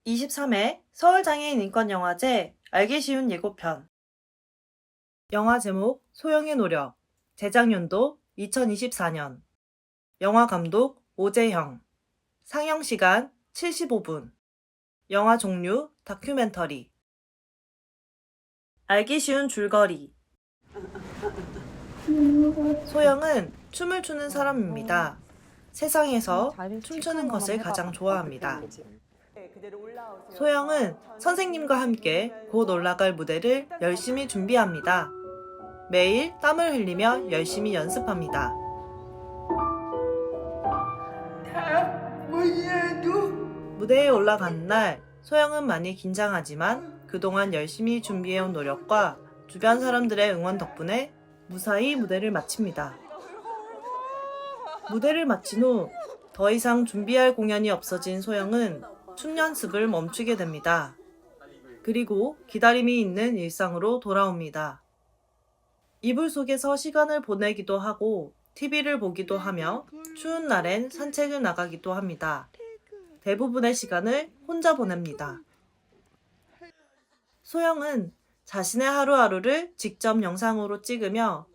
23회 서울장애인인권영화제 알기 쉬운 예고편. 영화 제목 소영의 노력. 제작연도 2024년. 영화 감독 오재형. 상영 시간 75분. 영화 종류 다큐멘터리. 알기 쉬운 줄거리. 소영은 춤을 추는 사람입니다. 세상에서 춤추는 것을 가장 좋아합니다. 소영은 선생님과 함께 곧 올라갈 무대를 열심히 준비합니다. 매일 땀을 흘리며 열심히 연습합니다. 무대에 올라가는 날, 소영은 많이 긴장하지만 그동안 열심히 준비해온 노력과 주변 사람들의 응원 덕분에 무사히 무대를 마칩니다. 무대를 마친 후 더 이상 준비할 공연이 없어진 소영은 춤 연습을 멈추게 됩니다. 그리고 기다림이 있는 일상으로 돌아옵니다. 이불 속에서 시간을 보내기도 하고 TV를 보기도 하며 추운 날엔 산책을 나가기도 합니다. 대부분의 시간을 혼자 보냅니다. 소영은 자신의 하루하루를 직접 영상으로 찍으며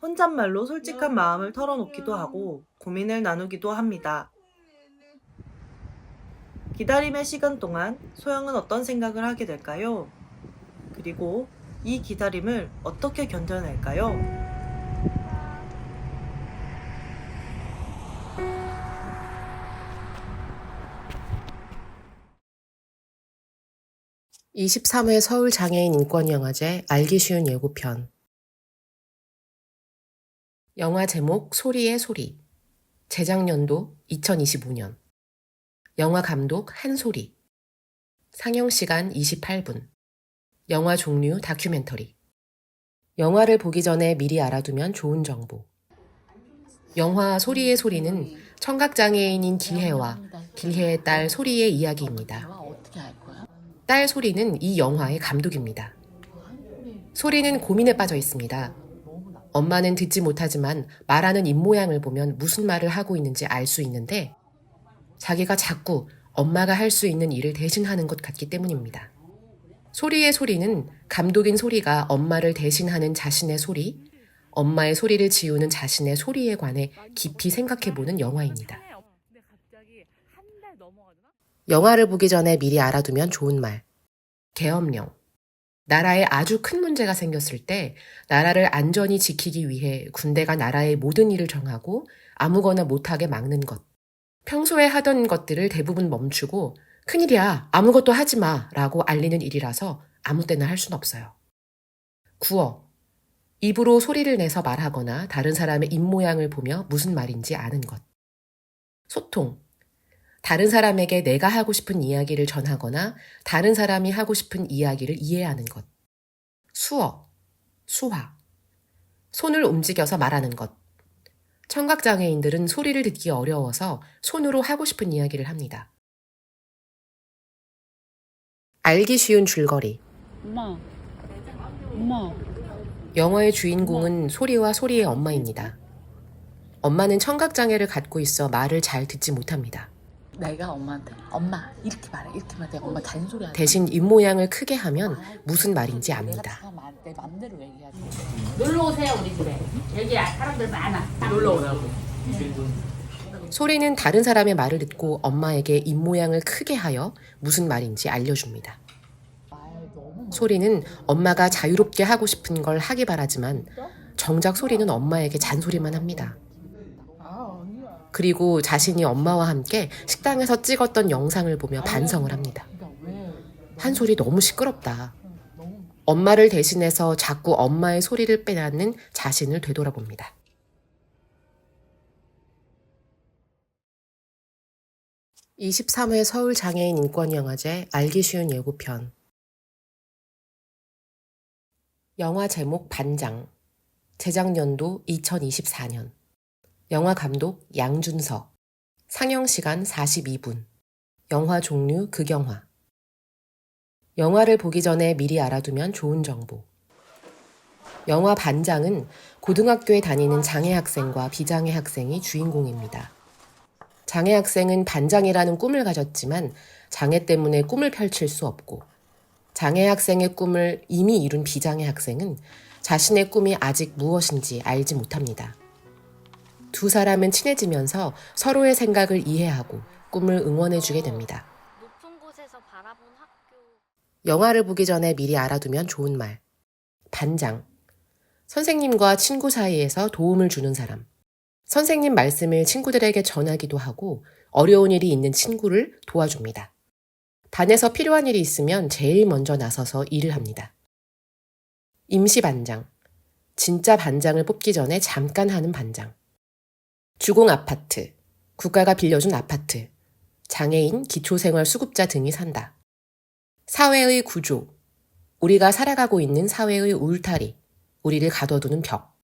혼잣말로 솔직한 마음을 털어놓기도 하고 고민을 나누기도 합니다. 기다림의 시간 동안 소영은 어떤 생각을 하게 될까요? 그리고 이 기다림을 어떻게 견뎌낼까요? (23회) 서울장애인인권영화제 알기 쉬운 예고편. 영화 제목 소리의 소리. 제작연도 2025년. 영화 감독 한소리. 상영 시간 28분. 영화 종류 다큐멘터리. 영화를 보기 전에 미리 알아두면 좋은 정보. 영화 소리의 소리는 청각장애인인 길혜와 길혜의 딸 소리의 이야기입니다. 딸 소리는 이 영화의 감독입니다. 소리는 고민에 빠져 있습니다. 엄마는 듣지 못하지만 말하는 입모양을 보면 무슨 말을 하고 있는지 알 수 있는데 자기가 자꾸 엄마가 할 수 있는 일을 대신하는 것 같기 때문입니다. 소리의 소리는 감독인 소리가 엄마를 대신하는 자신의 소리, 엄마의 소리를 지우는 자신의 소리에 관해 깊이 생각해보는 영화입니다. 영화를 보기 전에 미리 알아두면 좋은 말. 계엄령. 나라에 아주 큰 문제가 생겼을 때 나라를 안전히 지키기 위해 군대가 나라의 모든 일을 정하고 아무거나 못하게 막는 것. 평소에 하던 것들을 대부분 멈추고 큰일이야, 아무것도 하지 마 라고 알리는 일이라서 아무 때나 할 순 없어요. 구어. 입으로 소리를 내서 말하거나 다른 사람의 입모양을 보며 무슨 말인지 아는 것. 소통. 다른 사람에게 내가 하고 싶은 이야기를 전하거나 다른 사람이 하고 싶은 이야기를 이해하는 것. 수어, 수화. 손을 움직여서 말하는 것. 청각장애인들은 소리를 듣기 어려워서 손으로 하고 싶은 이야기를 합니다. 알기 쉬운 줄거리. 엄마. 영화의 주인공은 소리와 소리의 엄마입니다. 엄마는 청각장애를 갖고 있어 말을 잘 듣지 못합니다. 내가 엄마한테 엄마 이렇게 말해 엄마 잔소리 하지. 대신 입모양을 크게 하면 무슨 말인지 압니다. 내 맘대로 얘기하지. 놀러 오세요 우리 집에. 여기 사람들 많아. 놀러 오라고. 소리는 다른 사람의 말을 듣고 엄마에게 입모양을 크게 하여 무슨 말인지 알려줍니다. 소리는 엄마가 자유롭게 하고 싶은 걸 하기 바라지만 정작 소리는 엄마에게 잔소리만 합니다. 그리고 자신이 엄마와 함께 식당에서 찍었던 영상을 보며 반성을 합니다. 한소리 너무 시끄럽다. 엄마를 대신해서 자꾸 엄마의 소리를 빼앗는 자신을 되돌아봅니다. (23회) 서울장애인인권영화제 알기 쉬운 예고편. 영화 제목 반장. 제작연도 2024년. 영화 감독 양준석. 상영 시간 42분. 영화 종류 극영화. 영화를 보기 전에 미리 알아두면 좋은 정보. 영화 반장은 고등학교에 다니는 장애 학생과 비장애 학생이 주인공입니다. 장애 학생은 반장이라는 꿈을 가졌지만 장애 때문에 꿈을 펼칠 수 없고, 장애 학생의 꿈을 이미 이룬 비장애 학생은 자신의 꿈이 아직 무엇인지 알지 못합니다. 두 사람은 친해지면서 서로의 생각을 이해하고 꿈을 응원해주게 됩니다. 높은 곳에서 바라본 학교. 영화를 보기 전에 미리 알아두면 좋은 말. 반장. 선생님과 친구 사이에서 도움을 주는 사람. 선생님 말씀을 친구들에게 전하기도 하고 어려운 일이 있는 친구를 도와줍니다. 반에서 필요한 일이 있으면 제일 먼저 나서서 일을 합니다. 임시 반장. 진짜 반장을 뽑기 전에 잠깐 하는 반장. 주공 아파트. 국가가 빌려준 아파트. 장애인, 기초생활 수급자 등이 산다. 사회의 구조. 우리가 살아가고 있는 사회의 울타리. 우리를 가둬두는 벽.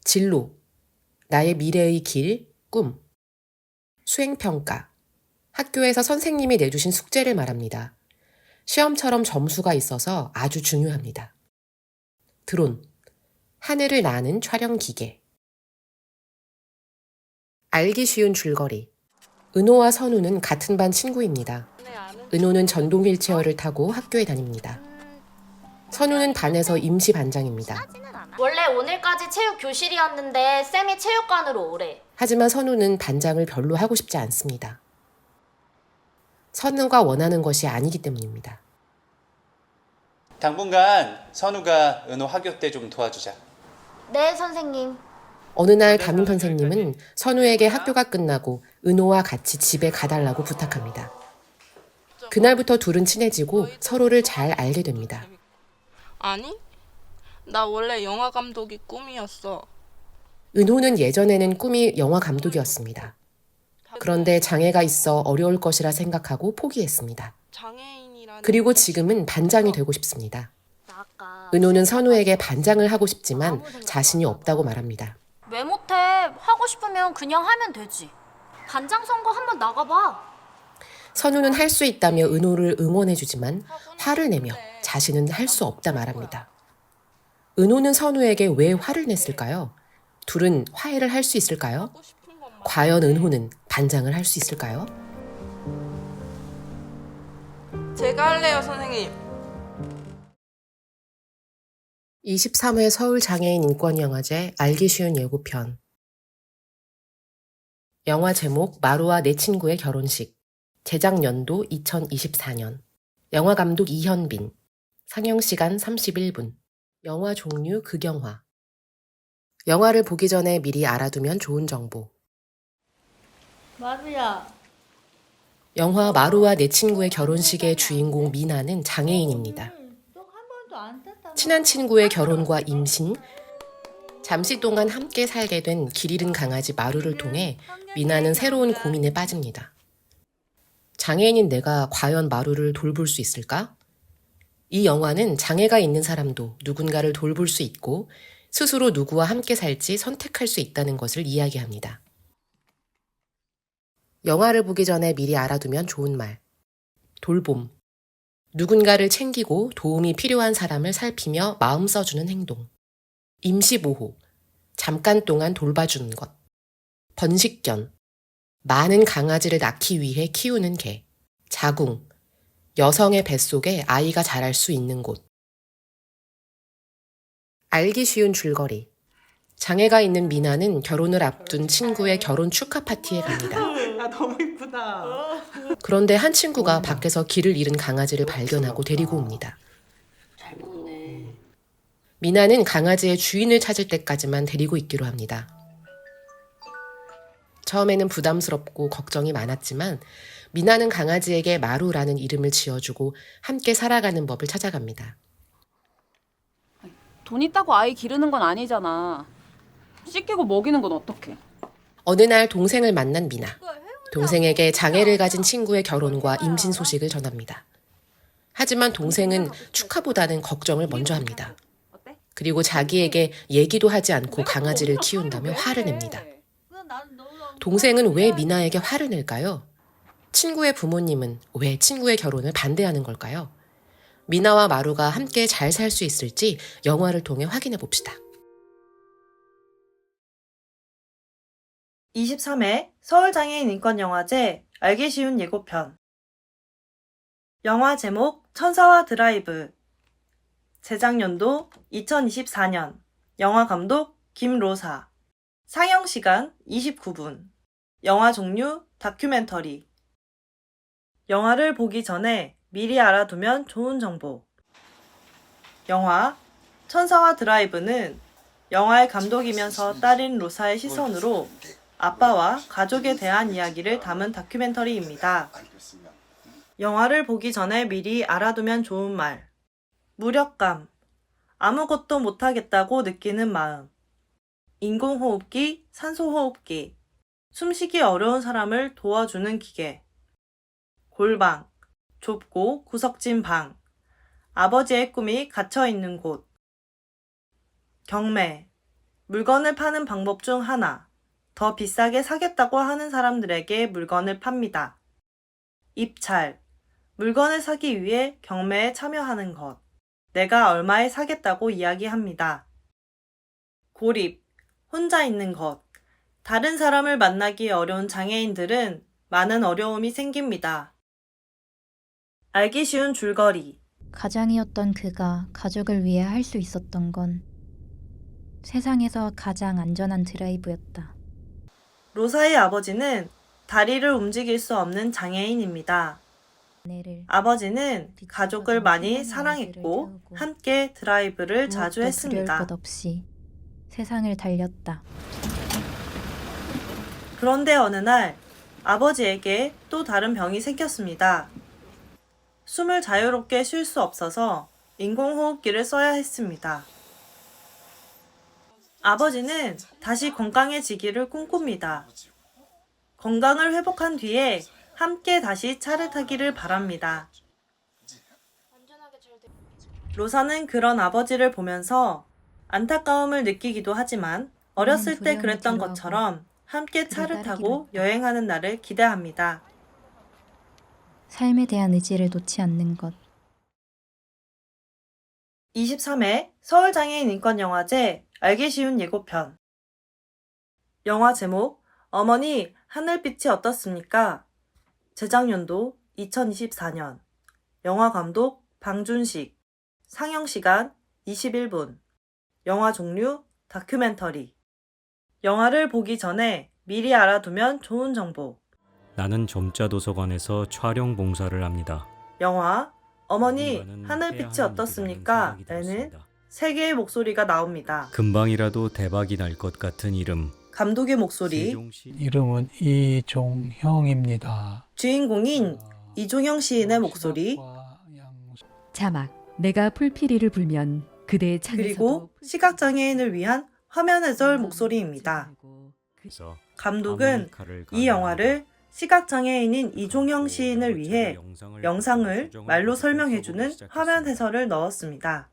진로. 나의 미래의 길, 꿈. 수행평가. 학교에서 선생님이 내주신 숙제를 말합니다. 시험처럼 점수가 있어서 아주 중요합니다. 드론. 하늘을 나는 촬영 기계. 알기 쉬운 줄거리. 은호와 선우는 같은 반 친구입니다. 은호는 전동 휠체어를 타고 학교에 다닙니다. 선우는 반에서 임시 반장입니다. 원래 오늘까지 체육 교실이었는데 쌤이 체육관으로 오래. 하지만 선우는 반장을 별로 하고 싶지 않습니다. 선우가 원하는 것이 아니기 때문입니다. 당분간 선우가 은호 학교 때 좀 도와주자. 네, 선생님. 어느 날 담임 선생님은 선우에게 학교가 끝나고 은호와 같이 집에 가달라고 부탁합니다. 그날부터 둘은 친해지고 서로를 잘 알게 됩니다. 아니, 나 원래 영화 감독이 꿈이었어. 은호는 예전에는 꿈이 영화 감독이었습니다. 그런데 장애가 있어 어려울 것이라 생각하고 포기했습니다. 장애인이라는 그리고 지금은 반장이 되고 싶습니다. 나 아까 은호는 선우에게 반장을 하고 싶지만 자신이 없다고 말합니다. 왜 못해? 하고 싶으면 그냥 하면 되지. 반장 선거 한번 나가봐. 선우는 할 수 있다며 은호를 응원해주지만 화를 내며 자신은 할 수 없다 말합니다. 은호는 선우에게 왜 화를 냈을까요? 둘은 화해를 할 수 있을까요? 하고 싶은 것만 과연 은호는 반장을 할 수 있을까요? 제가 할래요, 선생님. 23회 서울장애인 인권영화제 알기 쉬운 예고편. 영화 제목 마루와 내 친구의 결혼식. 제작 연도 2024년. 영화 감독 이현빈. 상영 시간 31분. 영화 종류 극영화. 영화를 보기 전에 미리 알아두면 좋은 정보. 마루야. 영화 마루와 내 친구의 결혼식의 주인공 미나는 장애인입니다. 너한 번도 안 탔다. 친한 친구의 결혼과 임신, 잠시 동안 함께 살게 된 길 잃은 강아지 마루를 통해 미나는 새로운 고민에 빠집니다. 장애인인 내가 과연 마루를 돌볼 수 있을까? 이 영화는 장애가 있는 사람도 누군가를 돌볼 수 있고 스스로 누구와 함께 살지 선택할 수 있다는 것을 이야기합니다. 영화를 보기 전에 미리 알아두면 좋은 말. 돌봄. 누군가를 챙기고 도움이 필요한 사람을 살피며 마음 써주는 행동. 임시보호. 잠깐 동안 돌봐주는 것. 번식견. 많은 강아지를 낳기 위해 키우는 개. 자궁. 여성의 뱃속에 아이가 자랄 수 있는 곳. 알기 쉬운 줄거리. 장애가 있는 미나는 결혼을 앞둔 친구의 결혼 축하 파티에 갑니다. 야, 너무 이쁘다. 그런데 한 친구가 밖에서 길을 잃은 강아지를 발견하고 데리고 옵니다. 미나는 강아지의 주인을 찾을 때까지만 데리고 있기로 합니다. 처음에는 부담스럽고 걱정이 많았지만 미나는 강아지에게 마루라는 이름을 지어주고 함께 살아가는 법을 찾아갑니다. 돈 있다고 아이 기르는 건 아니잖아. 씻기고 먹이는 건 어떡해? 어느 날 동생을 만난 미나. 동생에게 장애를 가진 친구의 결혼과 임신 소식을 전합니다. 하지만 동생은 축하보다는 걱정을 먼저 합니다. 그리고 자기에게 얘기도 하지 않고 강아지를 키운다며 화를 냅니다. 동생은 왜 미나에게 화를 낼까요? 친구의 부모님은 왜 친구의 결혼을 반대하는 걸까요? 미나와 마루가 함께 잘 살 수 있을지 영화를 통해 확인해 봅시다. 23회 서울장애인 인권영화제 알기 쉬운 예고편. 영화 제목 천사와 드라이브. 제작연도 2024년. 영화 감독 김로사. 상영 시간 29분. 영화 종류 다큐멘터리. 영화를 보기 전에 미리 알아두면 좋은 정보. 영화 천사와 드라이브는 영화의 감독이면서 딸인 로사의 시선으로 아빠와 가족에 대한 이야기를 담은 다큐멘터리입니다. 영화를 보기 전에 미리 알아두면 좋은 말. 무력감. 아무것도 못하겠다고 느끼는 마음. 인공호흡기, 산소호흡기. 숨쉬기 어려운 사람을 도와주는 기계. 골방. 좁고 구석진 방. 아버지의 꿈이 갇혀있는 곳. 경매. 물건을 파는 방법 중 하나. 더 비싸게 사겠다고 하는 사람들에게 물건을 팝니다. 입찰. 물건을 사기 위해 경매에 참여하는 것. 내가 얼마에 사겠다고 이야기합니다. 고립. 혼자 있는 것. 다른 사람을 만나기 어려운 장애인들은 많은 어려움이 생깁니다. 알기 쉬운 줄거리. 가장이었던 그가 가족을 위해 할 수 있었던 건 세상에서 가장 안전한 드라이브였다. 로사의 아버지는 다리를 움직일 수 없는 장애인입니다. 아버지는 가족을 많이 사랑했고 함께 드라이브를 자주 했습니다. 두려울 것 없이 세상을 달렸다. 그런데 어느 날 아버지에게 또 다른 병이 생겼습니다. 숨을 자유롭게 쉴 수 없어서 인공호흡기를 써야 했습니다. 아버지는 다시 건강해지기를 꿈꿉니다. 건강을 회복한 뒤에 함께 다시 차를 타기를 바랍니다. 로사는 그런 아버지를 보면서 안타까움을 느끼기도 하지만 어렸을 때 그랬던 것처럼 함께 차를 타고 여행하는 날을 기대합니다. 삶에 대한 의지를 놓지 않는 것. 23회 서울장애인 인권영화제 알기 쉬운 예고편. 영화 제목 어머니 하늘빛이 어떻습니까? 제작연도 2024년. 영화 감독 방준식. 상영 시간 21분. 영화 종류 다큐멘터리. 영화를 보기 전에 미리 알아두면 좋은 정보. 나는 점자 도서관에서 촬영 봉사를 합니다. 영화 어머니 누군가는 하늘빛이 해야 하는 어떻습니까? 일이라는 생각이 에는 들었습니다. 세 개의 목소리가 나옵니다. 금방이라도 대박이 날 것 같은 이름. 감독의 목소리. 세종시 이름은 이종형입니다. 주인공인 이종형 시인의 목소리. 자막. 내가 풀피리를 불면 그대의 창에서도 그리고 시각장애인을 위한 화면 해설 목소리입니다. 그래서 감독은 아메리카를 이 영화를 시각장애인인 이종형 시인을 위해 영상을 말로 설명해주는 화면 해설을 넣었습니다.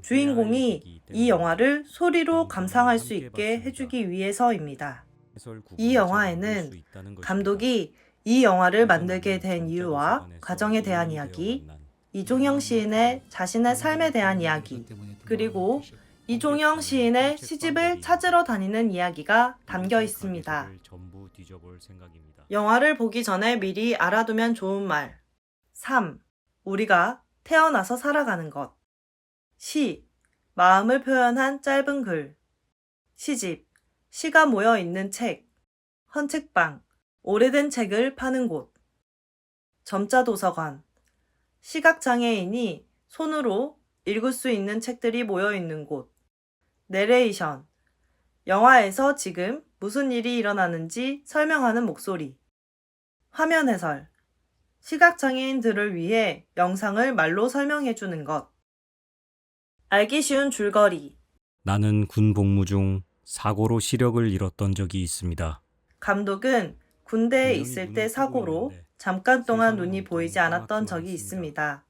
주인공이 이 영화를 소리로 감상할 수 있게 해주기 위해서입니다. 이 영화에는 감독이 이 영화를 만들게 된 이유와 과정에 대한 이야기, 이종형 시인의 자신의 삶에 대한 이야기, 그리고 이종형 시인의 시집을 찾으러 다니는 이야기가 담겨 있습니다. 영화를 보기 전에 미리 알아두면 좋은 말. 3. 우리가 태어나서 살아가는 것. 시. 마음을 표현한 짧은 글. 시집. 시가 모여 있는 책. 헌책방. 오래된 책을 파는 곳. 점자 도서관. 시각장애인이 손으로 읽을 수 있는 책들이 모여 있는 곳. 내레이션. 영화에서 지금 무슨 일이 일어나는지 설명하는 목소리. 화면 해설. 시각장애인들을 위해 영상을 말로 설명해주는 것. 알기 쉬운 줄거리. 나는 군 복무 중 사고로 시력을 잃었던 적이 있습니다. 감독은 군대에 분명히 있을 눈을 때 뜨고 사고로 있는데 잠깐 동안 세상은 눈이 온통 보이지 않았던 까맣기만 적이 했습니다. 있습니다.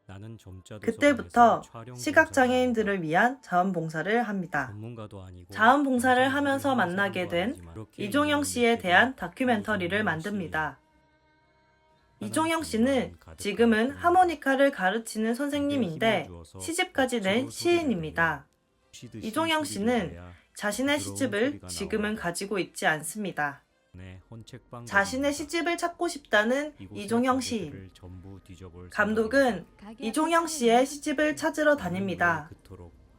나는 점자 그때부터 도서관에서 촬영 시각장애인들을 봉사를 위한 자원봉사를 합니다. 전문가도 아니고 자원봉사를 영상을 하면서 하는 만나게 사람도 된 아니지만 그렇게 이종형 인연을 씨에 맺게 대한 된 다큐멘터리를 이종형 만듭니다. 씨. 이종형 씨는 지금은 하모니카를 가르치는 선생님인데 시집까지 낸 시인입니다. 이종형 씨는 자신의 시집을 지금은 가지고 있지 않습니다. 자신의 시집을 찾고 싶다는 이종영 시인. 감독은 이종영 씨의 시집을 찾으러 다닙니다.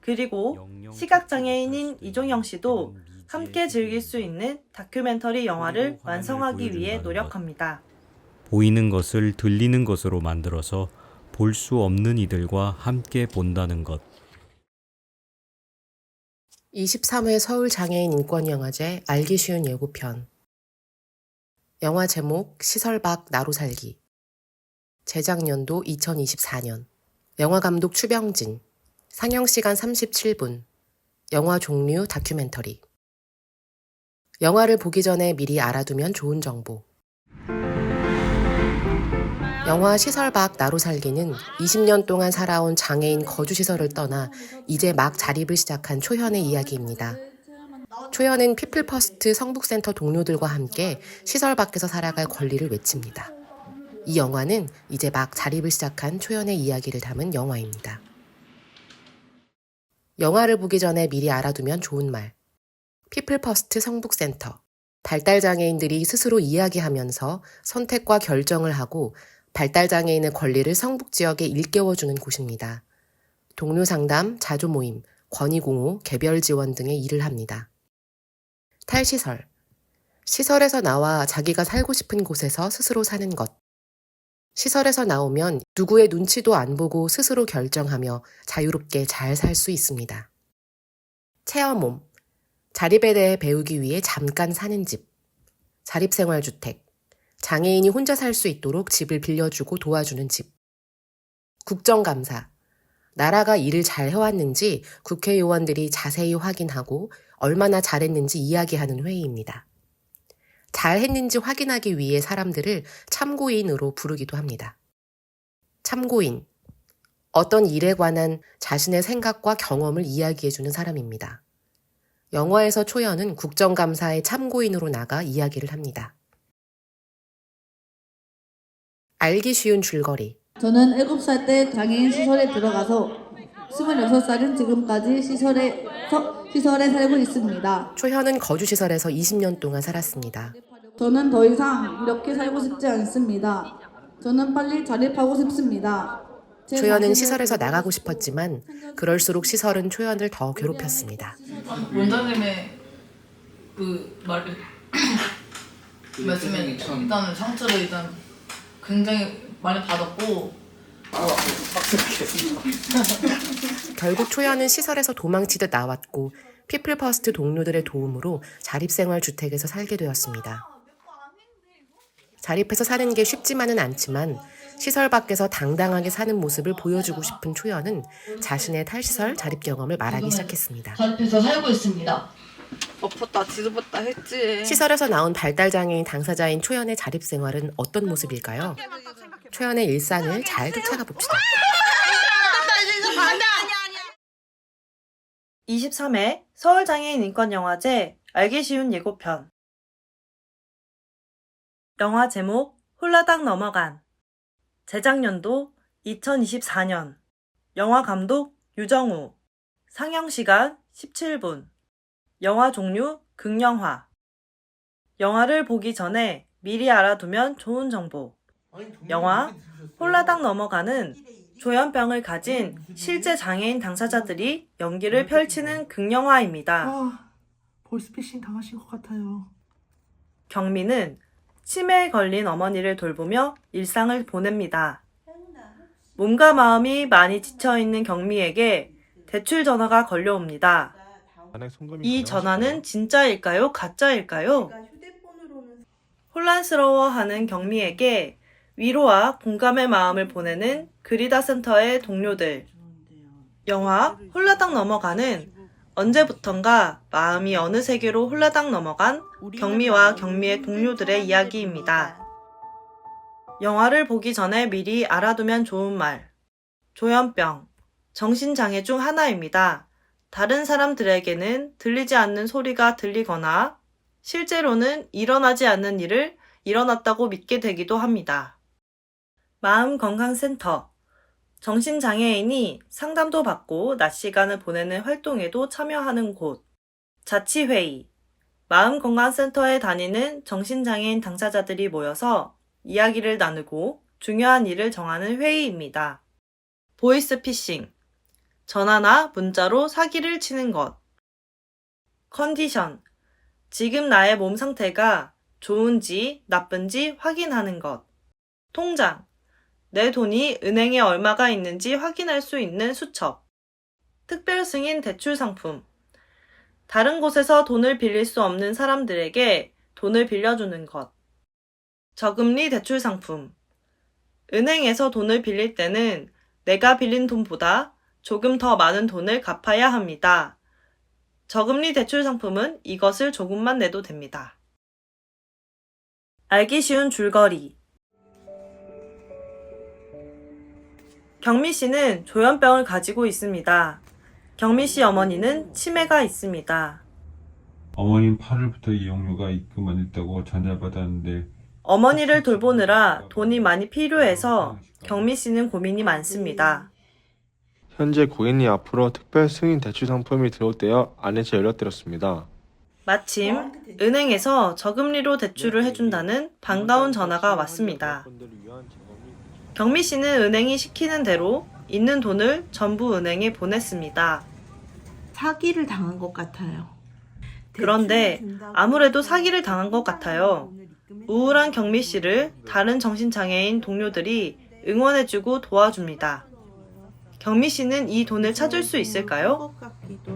그리고 시각장애인인 이종영 씨도 함께 즐길 수 있는 다큐멘터리 영화를 완성하기 위해 노력합니다. 보이는 것을 들리는 것으로 만들어서 볼 수 없는 이들과 함께 본다는 것. 23회 서울장애인 인권영화제 알기 쉬운 예고편. 영화 제목 시설 밖 나로 살기. 제작년도 2024년. 영화 감독 추병진. 상영시간 37분. 영화 종류 다큐멘터리. 영화를 보기 전에 미리 알아두면 좋은 정보. 영화 시설 밖 나로 살기는 20년 동안 살아온 장애인 거주시설을 떠나 이제 막 자립을 시작한 초현의 이야기입니다. 초현은 피플퍼스트 성북센터 동료들과 함께 시설 밖에서 살아갈 권리를 외칩니다. 이 영화는 이제 막 자립을 시작한 초현의 이야기를 담은 영화입니다. 영화를 보기 전에 미리 알아두면 좋은 말. 피플퍼스트 성북센터. 발달장애인들이 스스로 이야기하면서 선택과 결정을 하고 발달장애인의 권리를 성북지역에 일깨워주는 곳입니다. 동료 상담, 자조 모임, 권익공호, 개별 지원 등의 일을 합니다. 탈시설. 시설에서 나와 자기가 살고 싶은 곳에서 스스로 사는 것. 시설에서 나오면 누구의 눈치도 안 보고 스스로 결정하며 자유롭게 잘 살 수 있습니다. 체험홈. 자립에 대해 배우기 위해 잠깐 사는 집. 자립생활주택. 장애인이 혼자 살 수 있도록 집을 빌려주고 도와주는 집. 국정감사. 나라가 일을 잘 해왔는지 국회의원들이 자세히 확인하고 얼마나 잘했는지 이야기하는 회의입니다. 잘했는지 확인하기 위해 사람들을 참고인으로 부르기도 합니다. 참고인. 어떤 일에 관한 자신의 생각과 경험을 이야기해주는 사람입니다. 영화에서 초연은 국정감사의 참고인으로 나가 이야기를 합니다. 알기 쉬운 줄거리. 저는 7살 때 장애인 시설에 들어가서 26살인 지금까지 시설에 살고 있습니다. 초현은 거주시설에서 20년 동안 살았습니다. 저는 더 이상 이렇게 살고 싶지 않습니다. 저는 빨리 자립하고 싶습니다. 초현은 시설에서 나가고 싶었지만 그럴수록 시설은 초현을 더 괴롭혔습니다. 원장님의 그 말씀에 일단 상처를 일단 굉장히 많이 받았고 결국 초연은 시설에서 도망치듯 나왔고 피플퍼스트 동료들의 도움으로 자립생활주택에서 살게 되었습니다. 자립해서 사는 게 쉽지만은 않지만 시설 밖에서 당당하게 사는 모습을 보여주고 싶은 초연은 자신의 탈시설 자립 경험을 말하기 시작했습니다. 자립해서 살고 있습니다. 엎었다 뒤집었다 했지. 시설에서 나온 발달장애인 당사자인 초연의 자립생활은 어떤 모습일까요? 초연의 일상을 잘 쫓아가 봅시다. 23회 서울장애인 인권영화제 알기 쉬운 예고편. 영화 제목 홀라당 넘어간. 제작년도 2024년. 영화 감독 유정우. 상영시간 17분. 영화 종류 극영화. 영화를 보기 전에 미리 알아두면 좋은 정보. 영화 홀라당 넘어가는 조현병을 가진 실제 장애인 당사자들이 연기를 펼치는 극영화입니다. 보이스피싱 당하신 것 같아요. 경미는 치매에 걸린 어머니를 돌보며 일상을 보냅니다. 몸과 마음이 많이 지쳐있는 경미에게 대출 전화가 걸려옵니다. 이 전화는 진짜일까요? 가짜일까요? 혼란스러워하는 경미에게 위로와 공감의 마음을 보내는 그리다 센터의 동료들. 영화 홀라당 넘어가는 언제부턴가 마음이 어느 세계로 홀라당 넘어간 경미와 경미의 동료들의 이야기입니다. 영화를 보기 전에 미리 알아두면 좋은 말. 조현병, 정신장애 중 하나입니다. 다른 사람들에게는 들리지 않는 소리가 들리거나 실제로는 일어나지 않는 일을 일어났다고 믿게 되기도 합니다. 마음건강센터. 정신장애인이 상담도 받고 낮 시간을 보내는 활동에도 참여하는 곳. 자치회의. 마음건강센터에 다니는 정신장애인 당사자들이 모여서 이야기를 나누고 중요한 일을 정하는 회의입니다. 보이스피싱. 전화나 문자로 사기를 치는 것. 컨디션. 지금 나의 몸 상태가 좋은지 나쁜지 확인하는 것. 통장. 내 돈이 은행에 얼마가 있는지 확인할 수 있는 수첩. 특별 승인 대출 상품. 다른 곳에서 돈을 빌릴 수 없는 사람들에게 돈을 빌려주는 것. 저금리 대출 상품. 은행에서 돈을 빌릴 때는 내가 빌린 돈보다 조금 더 많은 돈을 갚아야 합니다. 저금리 대출 상품은 이것을 조금만 내도 됩니다. 알기 쉬운 줄거리. 경미 씨는 조현병을 가지고 있습니다. 경미 씨 어머니는 치매가 있습니다. 어머님 8월부터 이용료가 입금됐다고 전화받았는데 어머니를 돌보느라 돈이 많이 필요해서 경미 씨는 고민이 많습니다. 현재 고객님 앞으로 특별 승인 대출 상품이 들어올 때여 안내서 연락드렸습니다. 마침 은행에서 저금리로 대출을 해준다는 반가운 전화가 왔습니다. 경미 씨는 은행이 시키는 대로 있는 돈을 전부 은행에 보냈습니다. 사기를 당한 것 같아요. 그런데 아무래도 사기를 당한 것 같아요. 우울한 경미 씨를 다른 정신장애인 동료들이 응원해주고 도와줍니다. 경미 씨는 이 돈을 찾을 수 있을까요? 같기도